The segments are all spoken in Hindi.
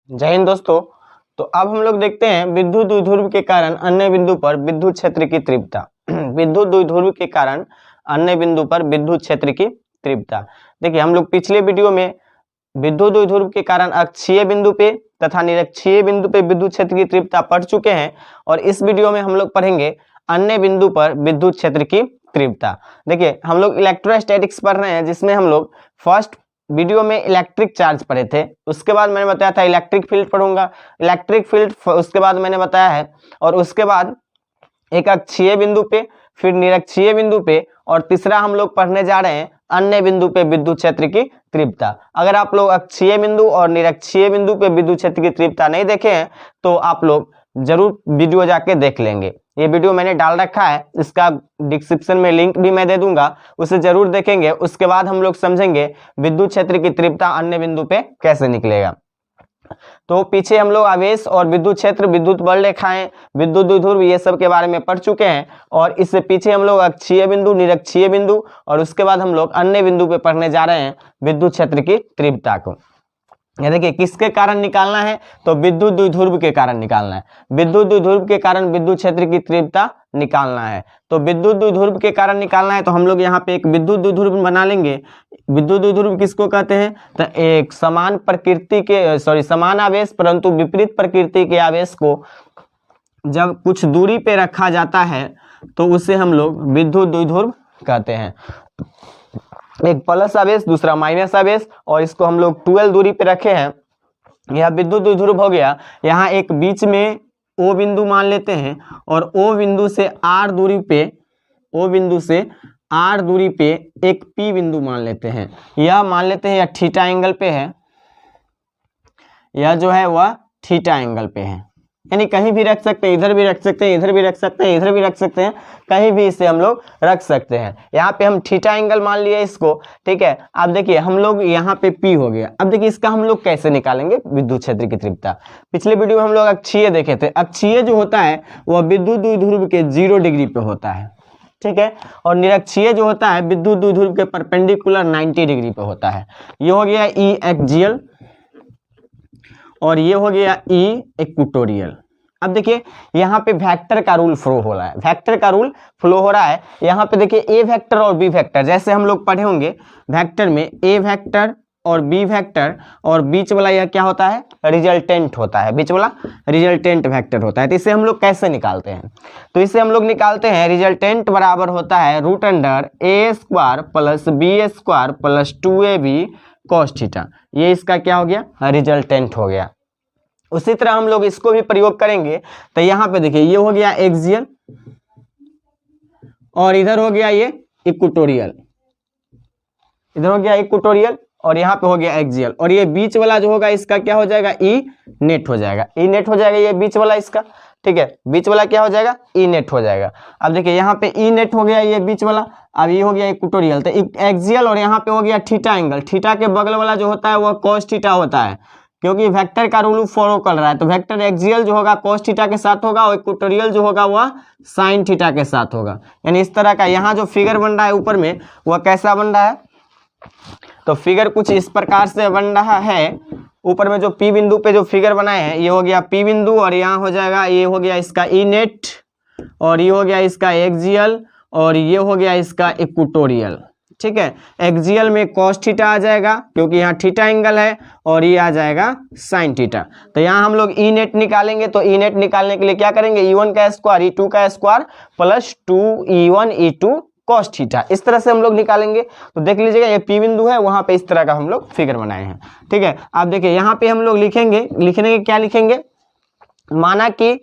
जय हिंद दोस्तों। तो अब हम लोग देखते हैं विद्युत द्विध्रुव के कारण अन्य बिंदु पर विद्युत क्षेत्र की तीव्रता। विद्युत द्विध्रुव के कारण अन्य बिंदु पर विद्युत क्षेत्र की तीव्रता। देखिए, हम लोग पिछले वीडियो में विद्युत द्विध्रुव के कारण अक्षीय बिंदु पे तथा निरक्षीय बिंदु पे विद्युत क्षेत्र की तीव्रता पढ़ चुके हैं और इस वीडियो में हम लोग पढ़ेंगे अन्य बिंदु पर विद्युत क्षेत्र की तीव्रता। देखिए, हम लोग इलेक्ट्रोस्टैटिक्स पढ़ रहे हैं, जिसमें हम लोग फर्स्ट वीडियो में इलेक्ट्रिक चार्ज पढ़े थे। उसके बाद मैंने बताया था इलेक्ट्रिक फील्ड पढ़ूंगा, इलेक्ट्रिक फील्ड उसके बाद मैंने बताया है, और उसके बाद एक अक्षीय बिंदु पे, फिर निरक्षीय बिंदु पे, और तीसरा हम लोग पढ़ने जा रहे हैं अन्य बिंदु पे विद्युत क्षेत्र की तीव्रता। अगर आप लोग अक्षीय बिंदु और निरक्षीय बिंदु पे विद्युत क्षेत्र की तीव्रता नहीं देखे हैं तो आप लोग जरूर वीडियो जाके देख लेंगे। ये वीडियो मैंने डाल रखा है, इसका डिस्क्रिप्शन में लिंक भी मैं दे दूंगा, उसे जरूर देखेंगे। उसके बाद हम लोग समझेंगे विद्युत क्षेत्र की तीव्रता अन्य बिंदु पे कैसे निकलेगा। तो पीछे हम लोग आवेश और विद्युत क्षेत्र, विद्युत बल रेखाएं, विद्युत द्विध्रुव, ये सब के बारे में पढ़ चुके हैं। और इससे पीछे हम लोग अक्षीय बिंदु, निरक्षीय बिंदु, और उसके बाद हम लोग अन्य बिंदु पे पढ़ने जा रहे हैं विद्युत क्षेत्र की तीव्रता को। ये देखिए, किसके कारण निकालना है? तो विद्युत द्विध्रुव के कारण निकालना है। विद्युत द्विध्रुव के कारण विद्युत क्षेत्र की तीव्रता निकालना है। तो विद्युत द्विध्रुव के कारण निकालना है तो हम लोग यहाँ पे एक विद्युत द्विध्रुव बना लेंगे। विद्युत द्विध्रुव किसको कहते हैं? तो एक समान प्रकृति के समान आवेश परंतु विपरीत प्रकृति के आवेश को जब कुछ दूरी पे रखा जाता है तो उसे हम लोग विद्युत द्विध्रुव कहते हैं। एक प्लस आवेश, दूसरा माइनस आवेश, और इसको हम लोग 12 दूरी पे रखे हैं। यह विद्युत द्विध्रुव हो गया। यहाँ एक बीच में O बिंदु मान लेते हैं और O बिंदु से R दूरी पे, O बिंदु से R दूरी पे एक P बिंदु मान लेते हैं। यह मान लेते हैं यह थीटा एंगल पे है, यह जो है वह थीटा एंगल पे है। यानी कहीं भी रख सकते हैं, इधर भी रख सकते हैं, इधर भी रख सकते हैं, इधर भी रख सकते हैं, कहीं भी इसे हम लोग रख सकते हैं। यहाँ पे हम थीटा एंगल मान लिए इसको, ठीक है। अब देखिए, हम लोग यहाँ पे P हो गया। अब देखिए, इसका हम लोग कैसे निकालेंगे विद्युत क्षेत्र की तीव्रता। पिछले वीडियो में हम लोग अक्षीय देखे थे। अक्षीय जो होता है वह विद्युत द्विध्रुव के 0 डिग्री पे होता है, ठीक है। और निरक्षीय जो होता है विद्युत द्विध्रुव के परपेंडिकुलर 90 डिग्री पे होता है। ये हो गया E एक्सियल और ये हो गया E इक्वेटोरियल। अब देखिए, यहाँ पे वेक्टर का रूल फ्लो हो रहा है, वेक्टर का रूल फ्लो हो रहा है। यहाँ पे देखिए A वेक्टर और B वेक्टर, जैसे हम लोग पढ़े होंगे वेक्टर में A वेक्टर और B वेक्टर, और बीच वाला यह क्या होता है? रिजल्टेंट होता है, बीच वाला रिजल्टेंट वेक्टर होता है। तो इसे हम लोग कैसे निकालते हैं? तो इसे हम लोग निकालते हैं, रिजल्टेंट बराबर होता है √A² plus B² plus 2AB cos theta. ये इसका क्या हो गया? रिजल्टेंट हो गया। उसी तरह हम लोग इसको भी प्रयोग करेंगे। तो यहाँ पे देखिए, ये हो गया एक्सियल और इधर हो गया ये इक्वेटोरियल, इधर हो गया इक्वेटोरियल और यहाँ पे हो गया एक्सियल, और ये बीच वाला जो होगा इसका क्या हो जाएगा? ई नेट हो जाएगा, ई नेट हो जाएगा ये बीच वाला इसका, ठीक है। बीच वाला क्या हो जाएगा? ई नेट हो जाएगा। अब देखिए, यहाँ पे ई नेट हो गया ये बीच वाला, अब ये हो गया इक्वेटोरियल। तो एक्सियल और यहाँ पे हो गया थीटा एंगल। थीटा के बगल वाला जो होता है वह cos थीटा होता है, क्योंकि वेक्टर का रूल फॉलो कर रहा है। तो वेक्टर एक्सियल जो होगा cos थीटा के साथ होगा और इक्वेटोरियल जो होगा वह sin थीटा के साथ होगा। यानी इस तरह का यहाँ जो फिगर बन रहा है ऊपर में वह कैसा बन रहा है? तो फिगर कुछ इस प्रकार से बन रहा है। ऊपर में जो P बिंदु पे जो फिगर बनाए हैं, ये हो गया P बिंदु और यहाँ हो जाएगा, ये हो गया इसका ई नेट और ये हो गया इसका एक्सियल और ये हो गया इसका इक्वेटोरियल, ठीक है। एक्सियल में cos थीटा आ जाएगा क्योंकि यहाँ थीटा एंगल है, और ये आ जाएगा sin थीटा। तो यहाँ हम लोग ई नेट निकालेंगे। तो ई नेट निकालने के लिए क्या करेंगे? E1 का स्क्वायर E2 का square plus 2E1 E2 cos theta, इस तरह से हम लोग निकालेंगे। तो देख लीजिएगा, ये P बिंदु है, वहां पे इस तरह का हम लोग फिगर बनाए हैं, ठीक है। अब देखिए, यहाँ पे हम लोग लिखेंगे, लिखने के क्या लिखेंगे? माना कि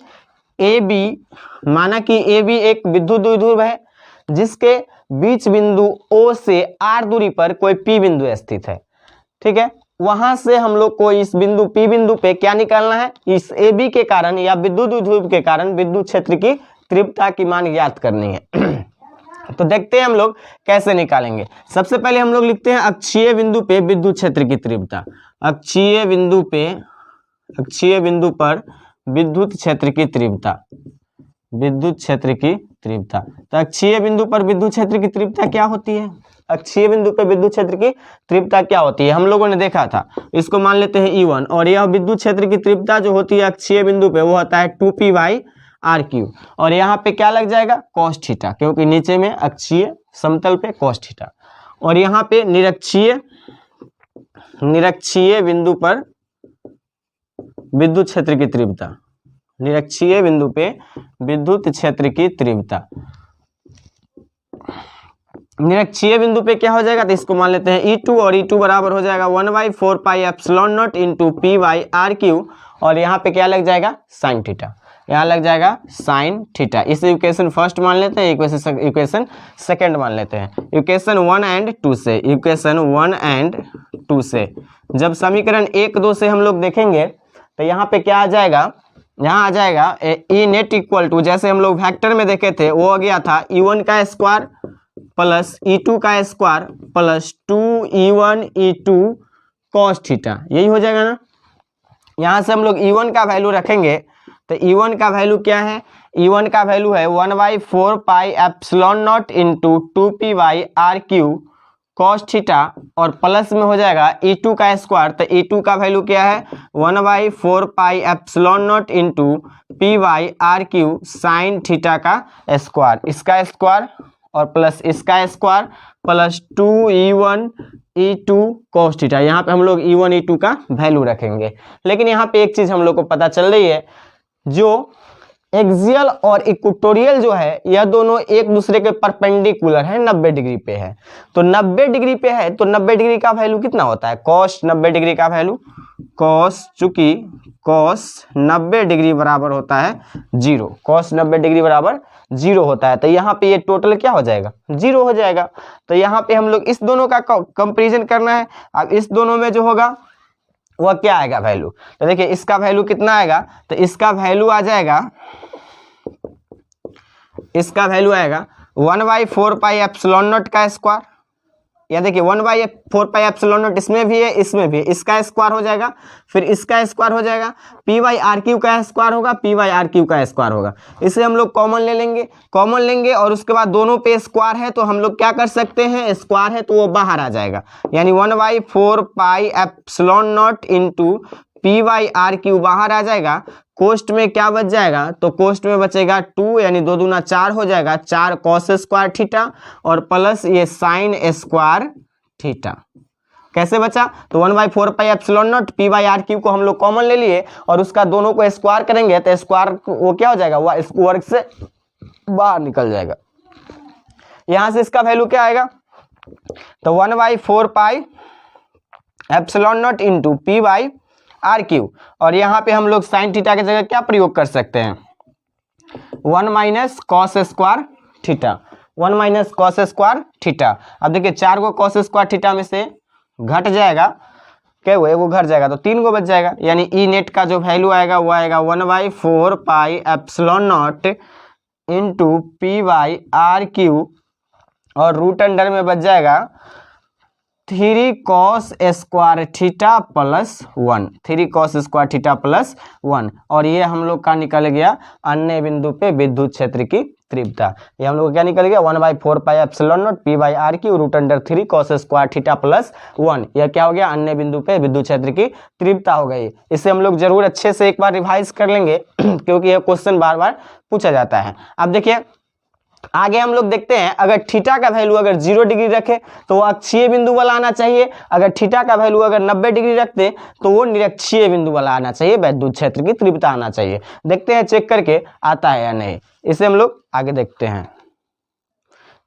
AB एक विद्युत द्विध्रुव है जिसके बीच बिंदु O से R दूरी पर कोई P बिंदु स्थित है, ठीक है। वहां से हम लोग को इस बिंदु P बिंदु पे क्या निकालना है? इस AB के कारण या विद्युत द्विध्रुव के कारण विद्युत क्षेत्र की तीव्रता की मान ज्ञात करनी है। तो देखते हैं हम लोग कैसे निकालेंगे। सबसे पहले हम लोग लिखते हैं अक्षीय बिंदु पे विद्युत क्षेत्र की तीव्रता। अक्षीय बिंदु पर विद्युत क्षेत्र की तीव्रता, विद्युत क्षेत्र की तीव्रता। तो अक्षीय बिंदु पर विद्युत क्षेत्र की तीव्रता क्या होती है? अक्षीय बिंदु पर विद्युत क्षेत्र की तीव्रता क्या होती है? हम लोगों ने देखा था, इसको मान लेते हैं E1, और यह विद्युत क्षेत्र की तीव्रता जो होती है अक्षीय बिंदु पे वो होता है 2p/r³, और यहाँ पे क्या लग जाएगा? cos थीटा, क्योंकि नीचे में अक्षीय समतल पे cos थीटा, और यहाँ पे निरक्षीय बिंदु पर विद्युत क्षेत्र की तीव्रता, निरक्षीय बिंदु पे विद्युत क्षेत्र की तीव्रता, निरक्षीय बिंदु पे क्या हो जाएगा? तो इसको मान लेते हैं E2, और E2 बराबर हो जाएगा 1/4πε0 इंटू p/r³, और यहाँ पे क्या लग जाएगा? साइन थीटा, यहाँ लग जाएगा साइन थीटा। इस इक्वेशन फर्स्ट मान लेते हैं, इक्वेशन सेकंड मान लेते हैं। इक्वेशन 1 और 2 से, इक्वेशन 1 और 2 से जब समीकरण 1, 2 से हम लोग देखेंगे तो यहाँ पे क्या आ जाएगा? यहाँ आ जाएगा ई नेट इक्वल टू, जैसे हम लोग वेक्टर में देखे थे वो आ गया था E1 का स्क्वायर प्लस E2 का square plus 2E1 E2 cos theta, यही हो जाएगा ना। यहाँ से हम लोग E1 का वैल्यू रखेंगे तो E1 का वैल्यू क्या है? E1 का वैल्यू है 1/4πε0 इंटू 2p/r³ cos थीटा, और प्लस में हो जाएगा E2 का स्क्वायर, तो E2 का वैल्यू क्या है? 1/4πε0 इंटू p/r³ साइन थीटा का स्क्वायर, इसका स्क्वायर और प्लस इसका square plus 2E1 E2 cos theta. यहाँ पे हम लोग E1 E2 का वैल्यू रखेंगे। लेकिन यहाँ पे एक चीज हम लोग को पता चल रही है, जो एक्सियल और इक्वेटोरियल जो है यह दोनों एक दूसरे के परपेंडिकुलर है, 90 डिग्री पे है। तो 90 डिग्री पे है तो 90 डिग्री का वैल्यू कितना होता है? cos 90 डिग्री का वैल्यू cos, चूंकि cos 90 डिग्री बराबर होता है 0, cos 90 डिग्री बराबर 0 होता है, तो यहाँ पे ये टोटल क्या हो जाएगा? 0 हो जाएगा। तो यहाँ पे हम लोग इस दोनों का कंपेरिजन करना है। अब इस दोनों में जो होगा वह क्या आएगा वैल्यू? तो देखिए इसका वैल्यू कितना आएगा? तो इसका वैल्यू आ जाएगा, इसका वैल्यू आएगा 1/4πε0 का स्क्वायर, या देखिए 1/4πε0 इसमें भी है, इसमें भी है, इसका स्क्वायर हो जाएगा, फिर इसका स्क्वायर हो जाएगा, p/r³ का स्क्वायर होगा, p/r³ का स्क्वायर होगा। इसे हम लोग कॉमन ले लेंगे, कॉमन लेंगे और उसके बाद दोनों पे स्क्वायर है तो हम लोग क्या कर सकते हैं? स्क्वायर है तो वो बाहर आ जाएगा, यानी 1/4πε0 इंटू p/r³ बाहर आ जाएगा। कोष्ट में क्या बच जाएगा? तो कोष्ट में बचेगा 2, यानी 2 दूना 4 हो जाएगा, 4 cos स्क्वायर थीटा और प्लस ये साइन स्क्वायर थीटा। कैसे बचा? तो 1/4πε0 p/r³ को हम लोग कॉमन ले लिए और उसका दोनों को स्क्वायर करेंगे तो स्क्वायर वो क्या हो जाएगा? वह वर्ग से बाहर निकल जाएगा। यहां से इसका वैल्यू क्या आएगा? तो 1/4πε0 इंटू p/r³, और यहाँ पे हम लोग साइन थीटा की जगह क्या प्रयोग कर सकते हैं? 1 - cos square theta, 1 - cos square theta. अब देखिए 4 को cos स्क्वायर थीटा में से घट जाएगा, क्या हुआ? वो घट जाएगा तो 3 को बच जाएगा, यानी ई नेट का जो वैल्यू आएगा वो आएगा 1/4πε0 इंटू p/r³, और रूट अंडर में बच जाएगा 3 cos square theta plus 1, 3 cos square theta plus 1, और ये हम लोग का निकल गया अन्य बिंदु पे विद्युत क्षेत्र की तीव्रता। ये हम लोग क्या निकल गया? 1/4πε0 p/r³ root under 3 cos square theta plus 1, यह क्या हो गया? अन्य बिंदु पे विद्युत क्षेत्र की तीव्रता हो गई। इसे हम लोग जरूर अच्छे से एक बार रिवाइज कर लेंगे क्योंकि यह क्वेश्चन बार बार पूछा जाता है। अब देखिए आगे हम लोग देखते हैं, अगर थीटा का वैल्यू अगर 0 डिग्री रखे तो वो अक्षीय बिंदु वाला आना चाहिए, अगर थीटा का वैल्यू अगर 90 डिग्री रखते तो वो निरक्षीय बिंदु वाला आना चाहिए, विद्युत क्षेत्र की तीव्रता आना चाहिए। देखते हैं चेक करके आता है या नहीं, इसे हम लोग आगे देखते हैं।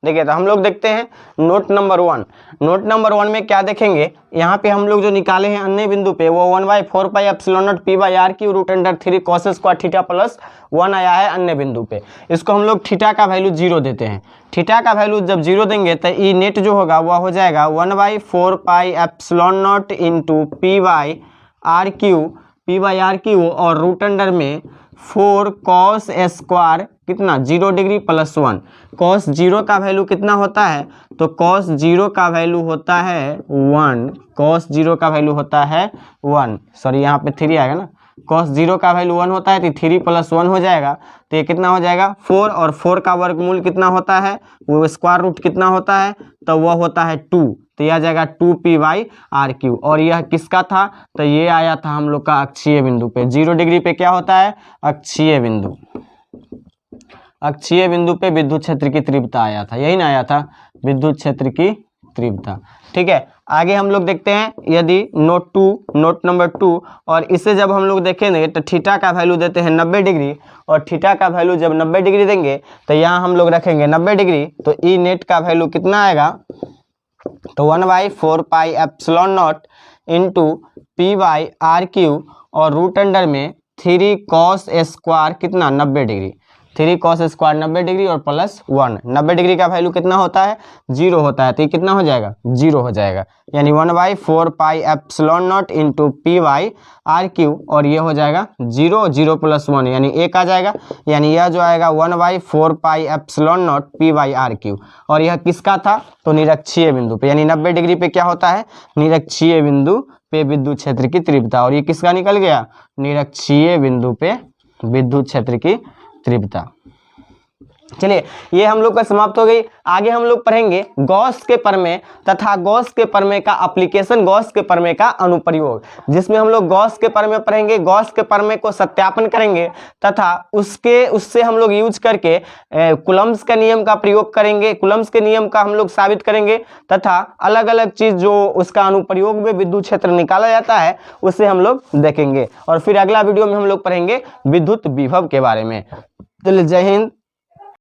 देखिए तो हम लोग देखते हैं नोट नंबर 1। नोट नंबर 1 में क्या देखेंगे? यहाँ पे हम लोग जो निकाले हैं अन्य बिंदु पे वो 1/4πε0 p/r³ root under 3 cos square theta plus 1 आया है अन्य बिंदु पे। इसको हम लोग थीटा का वैल्यू 0 देते हैं। थीटा का वैल्यू जब 0 देंगे तो ई नेट जो होगा वह हो जाएगा 1/4πε0 इंटू p/r³ और रूट अंडर में 4 cos स्क्वायर कितना? 0 डिग्री प्लस 1। cos 0 का वैल्यू कितना होता है? तो cos 0 का वैल्यू होता है 1, cos 0 का वैल्यू होता है 1, सॉरी यहाँ पे 3 आएगा ना, cos 0 का वैल्यू 1 होता है तो 3 + 1 हो जाएगा, तो ये कितना हो जाएगा 4, और 4 का वर्गमूल कितना होता है, वो स्क्वायर रूट कितना होता है, तो वह होता है 2, तो यह आ जाएगा 2p/r³। और यह किसका था, तो ये आया था हम लोग का अक्षीय बिंदु पे, 0 डिग्री पे क्या होता है, अक्षीय बिंदु, अक्षीय बिंदु पे विद्युत क्षेत्र की तीव्रता आया था, यही ना आया था विद्युत क्षेत्र की तीव्रता। ठीक है, आगे हम लोग देखते हैं, यदि नोट नंबर 2, और इसे जब हम लोग देखेंगे तो थीटा का वैल्यू देते हैं 90 डिग्री, और थीटा का वैल्यू जब 90 डिग्री देंगे तो यहाँ हम लोग रखेंगे 90 डिग्री, तो ई नेट का वैल्यू कितना आएगा, तो 1/4πε0 इंटू p/r³ और रूट अंडर में 3 cos² कितना 90 डिग्री, 3 cos² 90 डिग्री और +1, 90 डिग्री का वैल्यू कितना होता है 0 होता है, तो ये कितना हो जाएगा 0 हो जाएगा, यानी 1/4πε0 इंटू p/r³, और ये हो जाएगा 0, 0 + 1 यानी 1 आ जाएगा, यानी यह जो आएगा 1/4πε0 p/r³, और यह किसका था, तो निरक्षीय बिंदु पे, यानी 90 डिग्री पे क्या होता है, निरक्षीय बिंदु पे विद्युत क्षेत्र की तीव्रता, और ये किसका निकल गया, निरक्षीय बिंदु पे विद्युत क्षेत्र की तीव्रता। चलिए ये हम लोग का समाप्त हो गई। आगे हम लोग पढ़ेंगे गॉस के प्रमेय तथा गॉस के प्रमेय का एप्लीकेशन, गॉस के प्रमेय का अनुप्रयोग, जिसमें हम लोग गॉस के प्रमेय पढ़ेंगे, गॉस के प्रमेय को सत्यापन करेंगे तथा उससे हम लोग यूज करके कूलम्ब्स के नियम का प्रयोग करेंगे, कूलम्ब्स के नियम का हम लोग साबित करेंगे तथा अलग अलग चीज जो उसका अनुप्रयोग में विद्युत क्षेत्र निकाला जाता है उसे हम लोग देखेंगे, और फिर अगला वीडियो में हम लोग पढ़ेंगे विद्युत विभव के बारे में। चलिए जय हिंद,